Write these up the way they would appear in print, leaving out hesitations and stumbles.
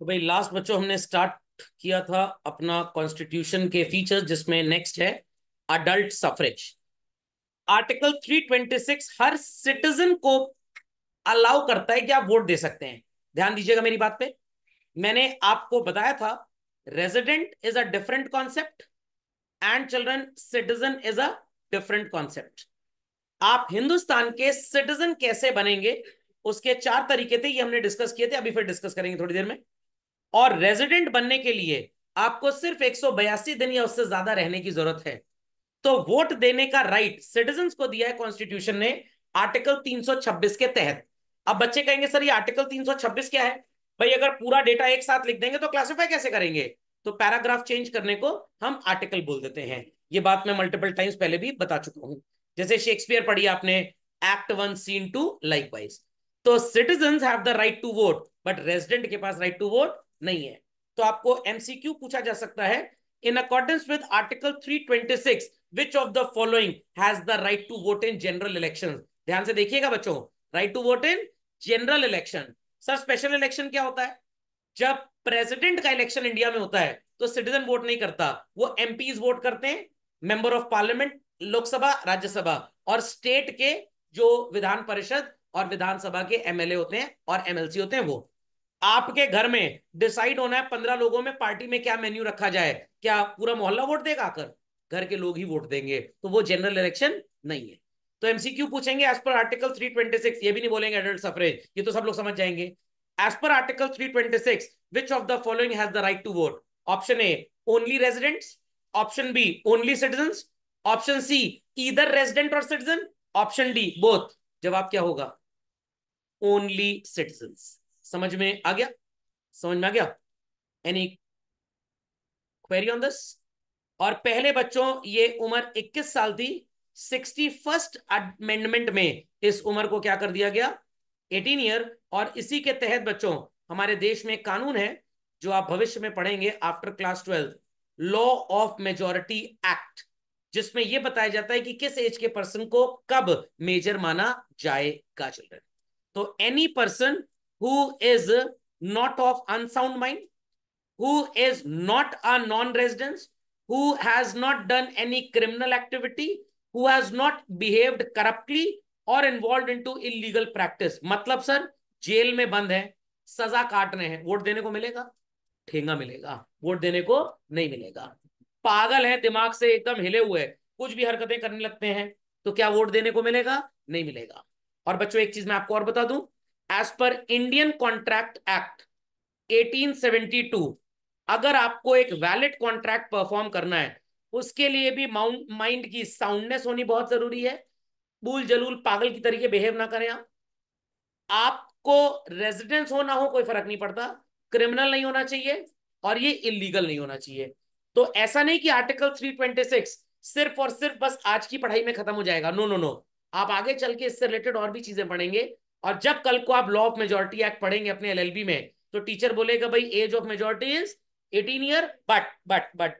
तो भाई लास्ट बच्चों हमने स्टार्ट किया था अपना कॉन्स्टिट्यूशन के फीचर्स, जिसमें नेक्स्ट है अडल्ट सफरेज। आर्टिकल 326 हर सिटीजन को अलाउ करता है कि आप वोट दे सकते हैं। ध्यान दीजिएगा मेरी बात पे। मैंने आपको बताया था resident is a different concept and children citizen is a different concept. आप हिंदुस्तान के सिटीजन कैसे बनेंगे उसके चार तरीके थे, ये हमने डिस्कस किए थे, अभी फिर डिस्कस करेंगे थोड़ी देर में। और रेजिडेंट बनने के लिए आपको सिर्फ 182 दिन या उससे ज्यादा रहने की जरूरत है। तो वोट देने का राइट सिटीजन्स को दिया है कॉन्स्टिट्यूशन ने आर्टिकल 326 के तहत। अब बच्चे कहेंगे सर ये आर्टिकल 326 क्या है? भाई अगर पूरा डेटा एक साथ लिख देंगे तो क्लासिफाई कैसे करेंगे? तो पैराग्राफ चेंज करने को हम आर्टिकल बोल देते हैं। ये बात मैं मल्टीपल टाइम्स पहले भी बता चुका हूं। जैसे शेक्सपियर पढ़ी आपने, एक्ट 1 सीन 2 लाइकवाइज। तो citizens have the right to vote but resident के पास राइट टू वोट नहीं है। तो आपको एमसीक्यू पूछा जा सकता है, in accordance with article 326 which of the following has the right to vote in general election. ध्यान से देखिएगा बच्चों, right to vote in general election. Sir special election क्या होता है? जब प्रेसिडेंट का इलेक्शन इंडिया में होता है तो सिटीजन वोट नहीं करता, वो एमपीज वोट करते हैं, member of parliament, Lok Sabha Rajya Sabha, और स्टेट के जो विधान परिषद और विधानसभा के एमएलए होते हैं और एमएलसी होते हैं वो। आपके घर में डिसाइड होना है 15 लोगों में पार्टी में क्या मेन्यू रखा जाए, क्या पूरा मोहल्ला वोट देगा? आकर घर के लोग ही वोट देंगे, तो वो जनरल इलेक्शन नहीं है। तो एमसीक्यू पूछेंगे एज पर आर्टिकल 326, ये भी नहीं बोलेंगे एडल्ट सफरेज, ये तो सब लोग समझ जाएंगे। As per article 326 which of the following has the right to vote? Option A only residents, option B only citizens, option C either resident और सिटीजन, ऑप्शन डी बोथ। जवाब क्या होगा? Only citizens. समझ में आ गया? समझ में आ गया? Any query on this? और पहले बच्चों ये उम्र 21 साल थी, 61st अमेंडमेंट में इस उम्र को क्या कर दिया गया? 18 ईयर। और इसी के तहत बच्चों हमारे देश में कानून है जो आप भविष्य में पढ़ेंगे after class 12, law of majority act, जिसमें यह बताया जाता है कि किस एज के पर्सन को कब मेजर माना जाएगा चिल्ड्रन। तो any person who is not of unsound mind, who is not a non-resident, who has not done any criminal activity, who has not behaved corruptly or involved into illegal practice। मतलब sir jail में बंद है, सजा काट रहे हैं, vote देने को मिलेगा? ठेंगा मिलेगा, वोट देने को नहीं मिलेगा। पागल है, दिमाग से एकदम हिले हुए, कुछ भी हरकतें करने लगते हैं, तो क्या वोट देने को मिलेगा? नहीं मिलेगा। और बच्चों एक चीज मैं आपको और बता दूं, as per Indian contract act 1872, अगर आपको एक वैलिड कॉन्ट्रैक्ट परफॉर्म करना है उसके लिए भी माइंड की साउंडनेस होनी बहुत जरूरी है। भूल जलूल पागल की तरीके बिहेव ना करें आप। आपको रेजिडेंस हो ना हो कोई फर्क नहीं पड़ता, क्रिमिनल नहीं होना चाहिए और ये इलीगल नहीं होना चाहिए। तो ऐसा नहीं कि आर्टिकल 326 सिर्फ और सिर्फ बस आज की पढ़ाई में खत्म हो जाएगा। नो नो नो, आप आगे चल के इससे रिलेटेड और भी चीजें पढ़ेंगे। और जब कल को आप लॉ ऑफ मेजोरिटी एक्ट पढ़ेंगे अपने एलएलबी में, तो टीचर बोलेगा भाई age of majority is 18 year, but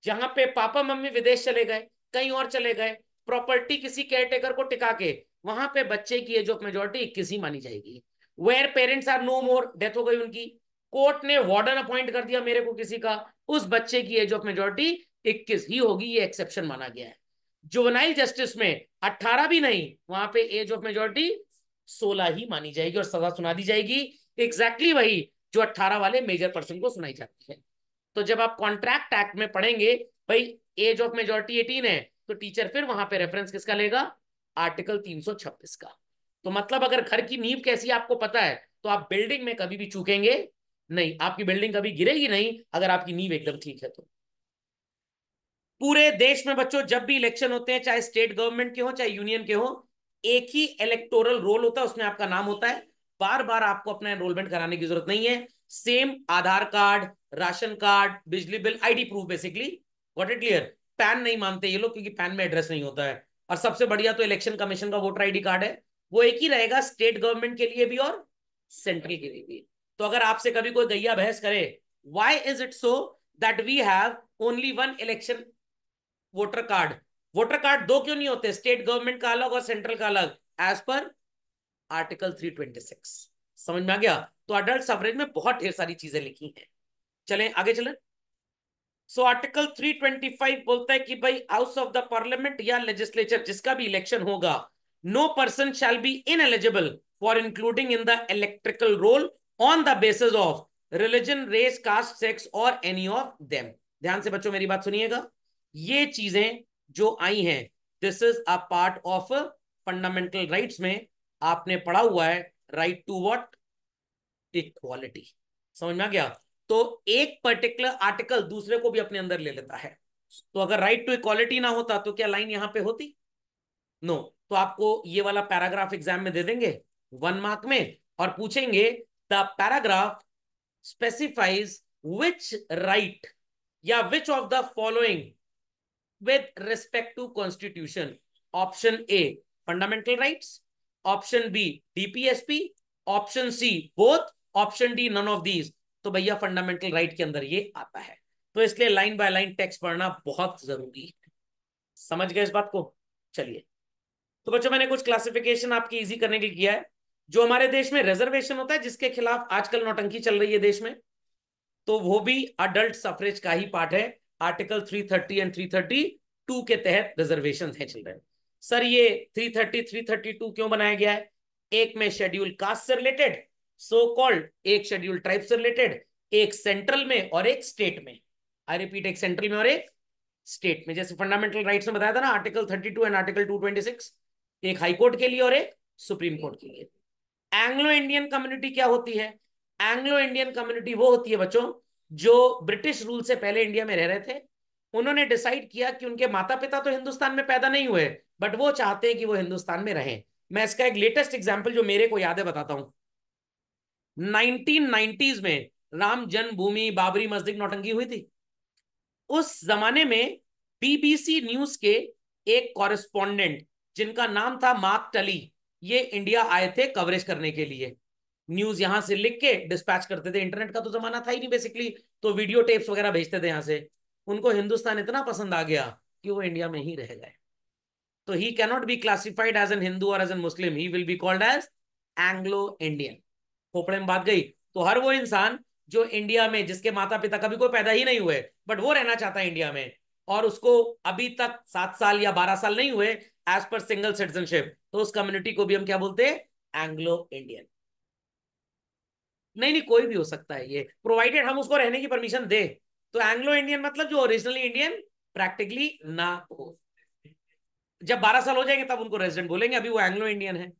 जहां पे पापा मम्मी विदेश चले गए, कहीं और चले गए, प्रॉपर्टी किसी केयरटेकर को टिका के, वहां पे बच्चे की एज ऑफ मेजोरिटी 21 ही मानी जाएगी। Where parents are no more, death हो गई उनकी, कोर्ट ने वार्डन अपॉइंट कर दिया मेरे को किसी का, उस बच्चे की एज ऑफ मेजोरिटी 21 ही होगी, ये एक्सेप्शन माना गया है। जुवेनाइल जस्टिस में 18 भी नहीं, वहां पे एज ऑफ मेजोरिटी 16 ही मानी जाएगी और सजा सुना दी जाएगी, एग्जैक्टली वही जो 18 वाले मेजर पर्सन को सुनाई जाती है। तो जब आप कॉन्ट्रैक्ट एक्ट में पढ़ेंगे भाई एज ऑफ मेजोरिटी 18 है, तो टीचर फिर वहां पे रेफरेंस किसका लेगा? आर्टिकल 326 का। तो मतलब अगर घर की नींव कैसी आपको पता है तो आप बिल्डिंग में कभी भी चूकेंगे नहीं, आपकी बिल्डिंग कभी गिरेगी नहीं अगर आपकी नींव एकदम ठीक है तो। पूरे देश में बच्चों जब भी इलेक्शन होते हैं, चाहे स्टेट गवर्नमेंट के हो चाहे यूनियन के हो, एक ही इलेक्टोरल रोल होता है, उसमें आपका नाम होता है। बार बार आपको अपना एनरोलमेंट कराने की जरूरत नहीं है। सेम आधार कार्ड, राशन कार्ड, बिजली bill, ID proof, basically got it clear. Pan नहीं मानते ये लोग क्योंकि पैन में एड्रेस नहीं होता है। और सबसे बढ़िया तो इलेक्शन कमीशन का वोटर आईडी कार्ड है, वो एक ही रहेगा स्टेट गवर्नमेंट के लिए भी और सेंट्रल के लिए भी। तो अगर आपसे कभी कोई गैया बहस करे, why is it so that we have only one election voter card, voter card दो क्यों नहीं होते, स्टेट गवर्नमेंट का अलग और सेंट्रल का अलग, एज पर आर्टिकल 326? समझ में आ गया? तो अडल्ट सफरेज में बहुत ढेर सारी चीजें लिखी हैं। चलें आगे चलें। सो आर्टिकल 325 बोलता है कि भाई हाउस ऑफ द पार्लियामेंट या लेजिस्लेचर जिसका भी इलेक्शन होगा, no person shall be ineligible for including in the electrical roll on the basis of religion, race, caste, sex और एनी ऑफ देम। ध्यान से बच्चों मेरी बात सुनिएगा, ये चीजें जो आई हैं this is a part of fundamental rights में आपने पढ़ा हुआ है, राइट टू व्हाट, इक्वालिटी। समझ में आ गया? तो एक पर्टिकुलर आर्टिकल दूसरे को भी अपने अंदर ले लेता है। तो अगर राइट टू इक्वालिटी ना होता तो क्या लाइन यहां पे होती? नो। तो आपको ये वाला पैराग्राफ एग्जाम में दे देंगे 1 मार्क में और पूछेंगे the paragraph specifies which right या which of the following with respect to constitution. Option A fundamental rights, option B DPSP, option C both, option D none of these. तो भैया fundamental right के अंदर ये आता है। तो इसलिए लाइन बाय लाइन टेक्स्ट पढ़ना बहुत जरूरी है। समझ गए इस बात को? चलिए, तो बच्चों मैंने कुछ क्लासिफिकेशन आपकी इजी करने के लिए किया है। जो हमारे देश में रिजर्वेशन होता है जिसके खिलाफ आजकल नौटंकी चल रही है देश में, तो वो भी अडल्ट सफरेज का ही पार्ट है। आर्टिकल 330 एंड 332 के तहत रिजर्वेशन है चिल्ड्रन। सर ये 330 332 क्यों बनाया गया है? एक में शेड्यूल कास्ट से रिलेटेड, सो कॉल्ड, एक शेड्यूल ट्राइब से रिलेटेड, एक सेंट्रल में और एक स्टेट में। आई रिपीट, एक सेंट्रल में और एक स्टेट में। जैसे फंडामेंटल राइट्स में बताया था ना, आर्टिकल 32 एंड आर्टिकल 226, एक हाई कोर्ट के लिए और एक सुप्रीम कोर्ट के लिए। एंग्लो इंडियन कम्युनिटी क्या होती है? एंग्लो इंडियन कम्युनिटी वो होती है बच्चों जो ब्रिटिश रूल से पहले इंडिया में रह रहे थे। उन्होंने डिसाइड किया कि उनके माता पिता तो हिंदुस्तान में पैदा नहीं हुए, बट वो चाहते हैं कि वो हिंदुस्तान में रहें। मैं इसका एक लेटेस्ट एग्जांपल जो मेरे को याद है बताता हूं। 1990s में राम जन्मभूमि बाबरी मस्जिद नौटंकी हुई थी। उस जमाने में बीबीसी न्यूज के एक कॉरेस्पॉन्डेंट जिनका नाम था मार्क टली, ये इंडिया आए थे कवरेज करने के लिए। न्यूज यहां से लिख के डिस्पैच करते थे, इंटरनेट का तो जमाना था ही नहीं बेसिकली, तो वीडियो टेप्स वगैरह भेजते थे यहां से। उनको हिंदुस्तान इतना पसंद आ गया कि वो इंडिया में ही रह गए। तो he cannot be classified as an Hindu और as an Muslim, he will be called as Anglo Indian. खोपड़े में बात गई। तो हर वो इंसान जो इंडिया में, जिसके माता पिता कभी कोई पैदा ही नहीं हुए बट वो रहना चाहता है इंडिया में, और उसको अभी तक 7 साल या 12 साल नहीं हुए एज पर सिंगल सिटीजनशिप, तो उस कम्युनिटी को भी हम क्या बोलते हैं? Anglo Indian. नहीं नहीं, कोई भी हो सकता है ये, प्रोवाइडेड हम उसको रहने की परमिशन दे। तो एंग्लो इंडियन मतलब जो ओरिजिनली इंडियन प्रैक्टिकली ना हो। जब 12 साल हो जाएंगे तब उनको रेजिडेंट बोलेंगे, अभी वो एंग्लो इंडियन है।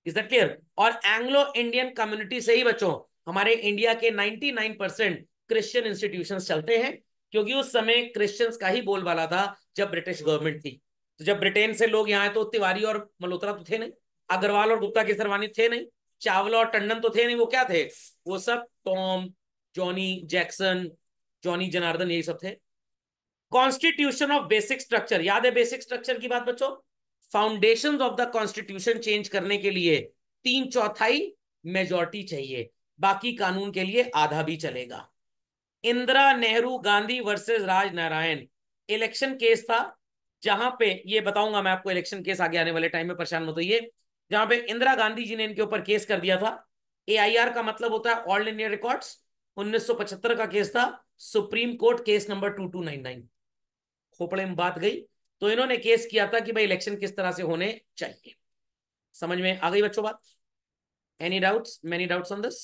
Is that clear? और एंग्लो इंडियन कम्युनिटी से ही बच्चों हमारे इंडिया के 99% क्रिश्चियन इंस्टीट्यूशंस चलते हैं, क्योंकि उस समय क्रिश्चियंस का ही बोलबाला था जब ब्रिटिश गवर्नमेंट थी। तो जब ब्रिटेन से लोग यहाँ आए तो तिवारी और मल्होत्रा तो थे नहीं, अग्रवाल और गुप्ता केसरवानी थे नहीं, चावला और टंडन तो थे नहीं। वो क्या थे? वो सब Tom, Johnny Jackson, Johnny Janardan, यही सब थे। कॉन्स्टिट्यूशन ऑफ बेसिक स्ट्रक्चर, याद है बेसिक स्ट्रक्चर की बात बच्चों? Foundation of the constitution change करने के लिए 3/4 मेजोरिटी चाहिए, बाकी कानून के लिए आधा भी चलेगा। Indira Nehru Gandhi versus Raj Narayan election case था, जहां पे ये बताऊंगा मैं आपको, इलेक्शन केस आगे आने वाले टाइम में, परेशान मत होइए। जहां पे इंदिरा गांधी जी ने इनके ऊपर केस कर दिया था। एआईआर का मतलब होता है ऑल इंडिया रिकॉर्ड्स। 1975 का केस था, सुप्रीम कोर्ट केस नंबर 2299। खोपड़े में बात गई। तो इन्होंने केस किया था कि भाई इलेक्शन किस तरह से होने चाहिए। समझ में आ गई बच्चों बात? Any doubts, many doubts on this?